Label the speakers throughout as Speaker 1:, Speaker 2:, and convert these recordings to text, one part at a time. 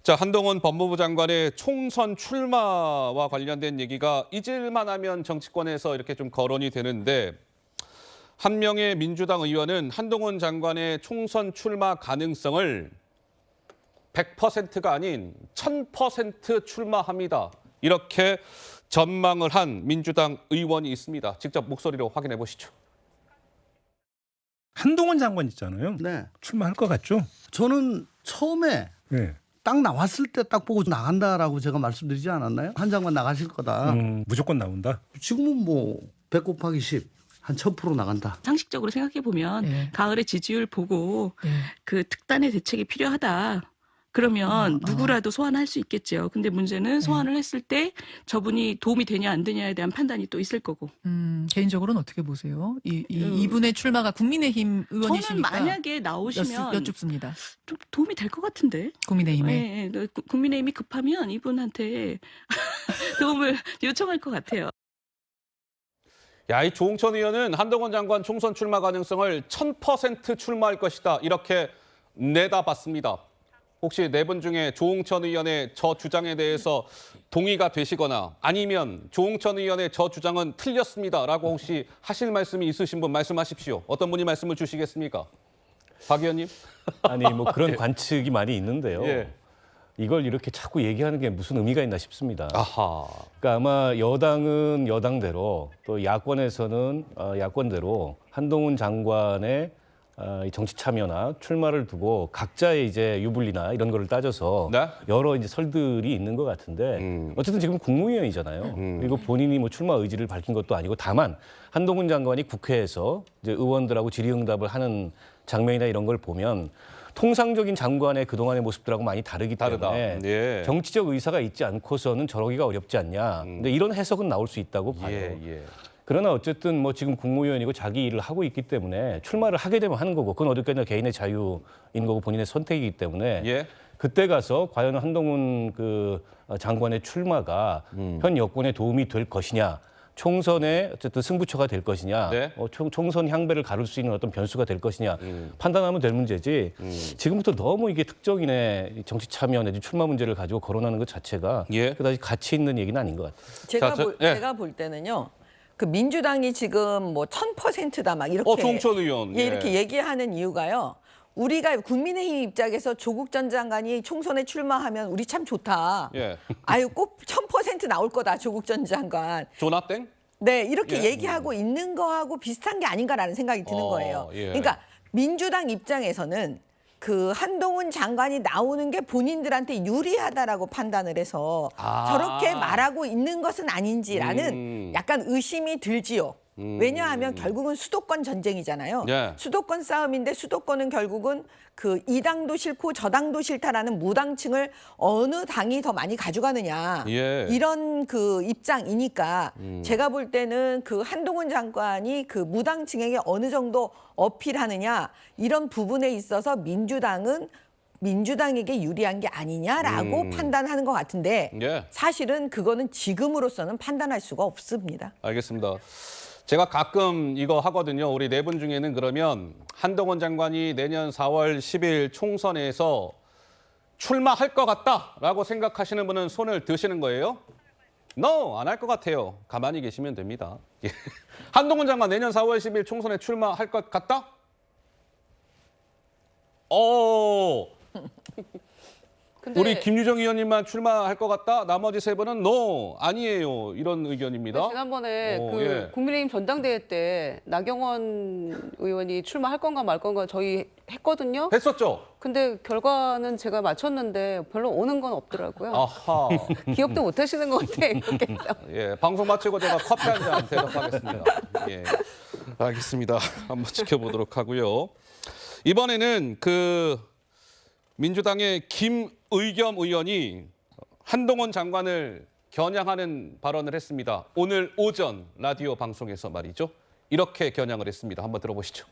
Speaker 1: 자, 한동훈 법무부 장관의 총선 출마와 관련된 얘기가 잊을만 하면 정치권에서 이렇게 좀 거론이 되는데 한 명의 민주당 의원은 한동훈 장관의 총선 출마 가능성을 100%가 아닌 1000% 출마합니다. 이렇게 전망을 한 민주당 의원이 있습니다. 직접 목소리로 확인해 보시죠.
Speaker 2: 한동훈 장관 있잖아요.
Speaker 3: 네.
Speaker 2: 출마할 것 같죠?
Speaker 3: 저는 처음에
Speaker 2: 네.
Speaker 3: 딱 나왔을 때 딱 보고 나간다라고 제가 말씀드리지 않았나요? 한 장관 나가실 거다.
Speaker 2: 무조건 나온다.
Speaker 3: 지금은 뭐 100 곱하기 10, 한 1000% 나간다.
Speaker 4: 상식적으로 생각해 보면 가을의 지지율 보고 그 특단의 대책이 필요하다. 그러면 누구라도 소환할 수 있겠죠. 근데 문제는 소환을 했을 때 저분이 도움이 되냐 안 되냐에 대한 판단이 또 있을 거고.
Speaker 5: 개인적으로는 어떻게 보세요? 이분의 출마가 국민의힘 의원이시니까.
Speaker 4: 저는 만약에 나오시면
Speaker 5: 여쭙습니다.
Speaker 4: 좀 도움이 될 것 같은데.
Speaker 5: 국민의힘에.
Speaker 4: 네, 국민의힘이 급하면 이분한테 도움을 요청할 것 같아요.
Speaker 1: 야, 이 조홍천 의원은 한동훈 장관 총선 출마 가능성을 1000% 출마할 것이다. 이렇게 내다봤습니다. 혹시 네 분 중에 조홍천 의원의 저 주장에 대해서 동의가 되시거나 아니면 조홍천 의원의 저 주장은 틀렸습니다라고 혹시 하실 말씀이 있으신 분 말씀하십시오. 어떤 분이 말씀을 주시겠습니까? 박 의원님?
Speaker 6: 아니 뭐 그런 관측이 많이 있는데요.
Speaker 1: 예.
Speaker 6: 이걸 이렇게 자꾸 얘기하는 게 무슨 의미가 있나 싶습니다.
Speaker 1: 아하.
Speaker 6: 그러니까 아마 여당은 여당대로 또 야권에서는 야권대로 한동훈 장관의 이 정치 참여나 출마를 두고 각자의 이제 유불리나 이런 거를 따져서
Speaker 1: 네?
Speaker 6: 여러 이제 설들이 있는 것 같은데 어쨌든 지금 국무위원이잖아요. 그리고 본인이 뭐 출마 의지를 밝힌 것도 아니고 다만 한동훈 장관이 국회에서 이제 의원들하고 질의응답을 하는 장면이나 이런 걸 보면 통상적인 장관의 그동안의 모습들하고 많이 다르기
Speaker 1: 다르다.
Speaker 6: 때문에
Speaker 1: 예.
Speaker 6: 정치적 의사가 있지 않고서는 저러기가 어렵지 않냐. 근데 이런 해석은 나올 수 있다고 봐요.
Speaker 1: 예.
Speaker 6: 그러나 어쨌든 뭐 지금 국무위원이고 자기 일을 하고 있기 때문에 출마를 하게 되면 하는 거고 그건 어디까지나 개인의 자유인 거고 본인의 선택이기 때문에
Speaker 1: 예.
Speaker 6: 그때 가서 과연 한동훈 그 장관의 출마가 현 여권에 도움이 될 것이냐. 총선에 어쨌든 승부처가 될 것이냐,
Speaker 1: 네.
Speaker 6: 총선 향배를 가를 수 있는 어떤 변수가 될 것이냐 판단하면 될 문제지. 지금부터 너무 이게 특정인의 정치 참여 내지 출마 문제를 가지고 거론하는 것 자체가
Speaker 1: 예.
Speaker 6: 그다지 가치 있는 얘기는 아닌 것 같아요.
Speaker 7: 제가 볼 때는요. 그 민주당이 지금 뭐 1000%다 막 이렇게
Speaker 1: 조홍천 의원.
Speaker 7: 예, 이렇게 얘기하는 이유가요. 우리가 국민의힘 입장에서 조국 전 장관이 총선에 출마하면 우리 참 좋다.
Speaker 1: 예.
Speaker 7: 아유 꼭 1000% 나올 거다 조국 전 장관.
Speaker 1: 조나땡?
Speaker 7: 네 이렇게
Speaker 1: 예.
Speaker 7: 얘기하고 있는 거하고 비슷한 게 아닌가라는 생각이 드는 거예요.
Speaker 1: 예.
Speaker 7: 그러니까 민주당 입장에서는 그 한동훈 장관이 나오는 게 본인들한테 유리하다라고 판단을 해서 저렇게 말하고 있는 것은 아닌지라는 약간 의심이 들지요. 왜냐하면 결국은 수도권 전쟁이잖아요.
Speaker 1: 예.
Speaker 7: 수도권 싸움인데 수도권은 결국은 그 이 당도 싫고 저 당도 싫다라는 무당층을 어느 당이 더 많이 가져가느냐
Speaker 1: 예.
Speaker 7: 이런 그 입장이니까 제가 볼 때는 그 한동훈 장관이 그 무당층에게 어느 정도 어필하느냐 이런 부분에 있어서 민주당에게 유리한 게 아니냐라고 판단하는 것 같은데
Speaker 1: 예.
Speaker 7: 사실은 그거는 지금으로서는 판단할 수가 없습니다.
Speaker 1: 알겠습니다. 제가 가끔 이거 하거든요. 우리 네 분 중에는 그러면 한동훈 장관이 내년 4월 10일 총선에서 출마할 것 같다라고 생각하시는 분은 손을 드시는 거예요? No, 안 할 것 같아요. 가만히 계시면 됩니다. 예. 한동훈 장관 내년 4월 10일 총선에 출마할 것 같다? 우리 김유정 의원님만 출마할 것 같다? 나머지 세 분은 no, 아니에요. 이런 의견입니다.
Speaker 8: 지난번에
Speaker 1: 예.
Speaker 8: 국민의힘 전당대회 때 나경원 의원이 출마할 건가 말 건가 저희 했거든요.
Speaker 1: 했었죠?
Speaker 8: 근데 결과는 제가 맞췄는데 별로 오는 건 없더라고요.
Speaker 1: 아하.
Speaker 8: 기억도 못 하시는 것 같아요.
Speaker 1: 예, 방송 마치고 제가 커피 한 잔 대접하겠습니다. 예, 알겠습니다. 한번 지켜보도록 하고요. 이번에는 그 민주당의 김의겸 의원이 한동훈 장관을 겨냥하는 발언을 했습니다. 오늘 오전 라디오 방송에서 말이죠. 이렇게 겨냥을 했습니다. 한번 들어보시죠.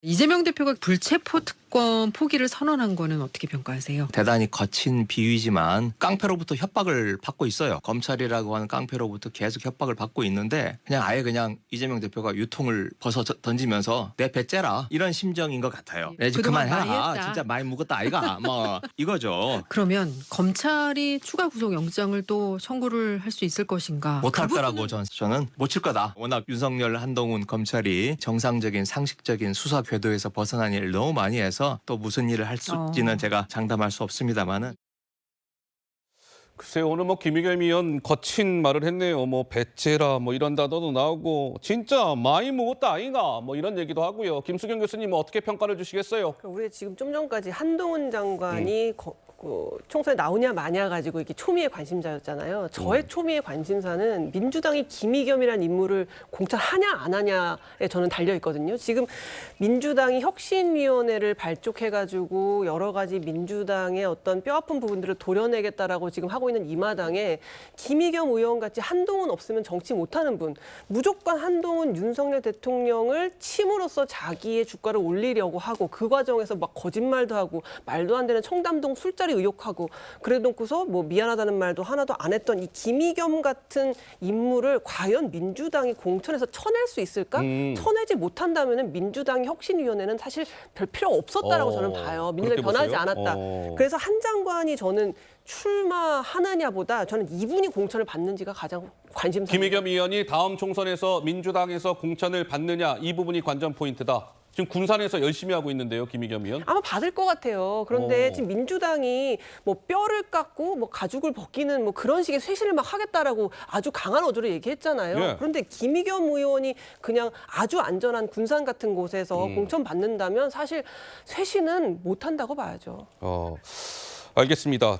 Speaker 9: 이재명 대표가 불체포 특권 포기를 선언한 거는 어떻게 평가하세요?
Speaker 10: 대단히 거친 비유이지만 깡패로부터 협박을 받고 있어요. 검찰이라고 하는 깡패로부터 계속 협박을 받고 있는데 그냥 이재명 대표가 유통을 벗어 던지면서 내 배 째라 이런 심정인 것 같아요. 이제
Speaker 9: 그동안 많이
Speaker 10: 그만해라.
Speaker 9: 했다.
Speaker 10: 진짜 많이 묵었다 아이가 뭐 이거죠.
Speaker 9: 그러면 검찰이 추가 구속 영장을 또 청구를 할 수 있을 것인가?
Speaker 10: 못할 거라고 저는 못 칠 거다. 워낙 윤석열, 한동훈 검찰이 정상적인 상식적인 수사 궤도에서 벗어난 일을 너무 많이 해서 또 무슨 일을 할 수 있지는 제가 장담할 수 없습니다만은.
Speaker 1: 글쎄요, 오늘 뭐 김의겸 의원 거친 말을 했네요. 뭐 배째라 뭐 이런 단어도 나오고 진짜 많이 먹었다 아이가 뭐 이런 얘기도 하고요. 김수경 교수님 뭐 어떻게 평가를 주시겠어요?
Speaker 11: 우리 지금 좀 전까지 한동훈 장관이 총선에 나오냐 마냐 가지고 이게 초미의 관심사였잖아요. 저의 초미의 관심사는 민주당이 김의겸이라는 인물을 공천하냐 안 하냐에 저는 달려 있거든요. 지금 민주당이 혁신위원회를 발족해가지고 여러 가지 민주당의 어떤 뼈아픈 부분들을 도려내겠다라고 지금 하고 있는 이 마당에 김의겸 의원 같이 한동훈 없으면 정치 못하는 분, 무조건 한동훈 윤석열 대통령을 침으로써 자기의 주가를 올리려고 하고 그 과정에서 막 거짓말도 하고 말도 안 되는 청담동 술자리 의혹하고 그래놓고서 뭐 미안하다는 말도 하나도 안 했던 이 김의겸 같은 인물을 과연 민주당이 공천에서 쳐낼 수 있을까? 쳐내지 못한다면 민주당 혁신위원회는 사실 별 필요가 없었다라고 저는 봐요. 민주당이 변하지
Speaker 1: 보세요?
Speaker 11: 않았다. 그래서 한 장관이 저는 출마하느냐보다 저는 이분이 공천을 받는지가 가장 관심사입니다.
Speaker 1: 김의겸 의원이 다음 총선에서 민주당에서 공천을 받느냐 이 부분이 관전 포인트다. 지금 군산에서 열심히 하고 있는데요, 김의겸 의원.
Speaker 11: 아마 받을 것 같아요. 그런데 지금 민주당이 뭐 뼈를 깎고 뭐 가죽을 벗기는 뭐 그런 식의 쇄신을 막 하겠다라고 아주 강한 어조로 얘기했잖아요.
Speaker 1: 예.
Speaker 11: 그런데 김의겸 의원이 그냥 아주 안전한 군산 같은 곳에서 공천 받는다면 사실 쇄신은 못 한다고 봐야죠.
Speaker 1: 알겠습니다. 자,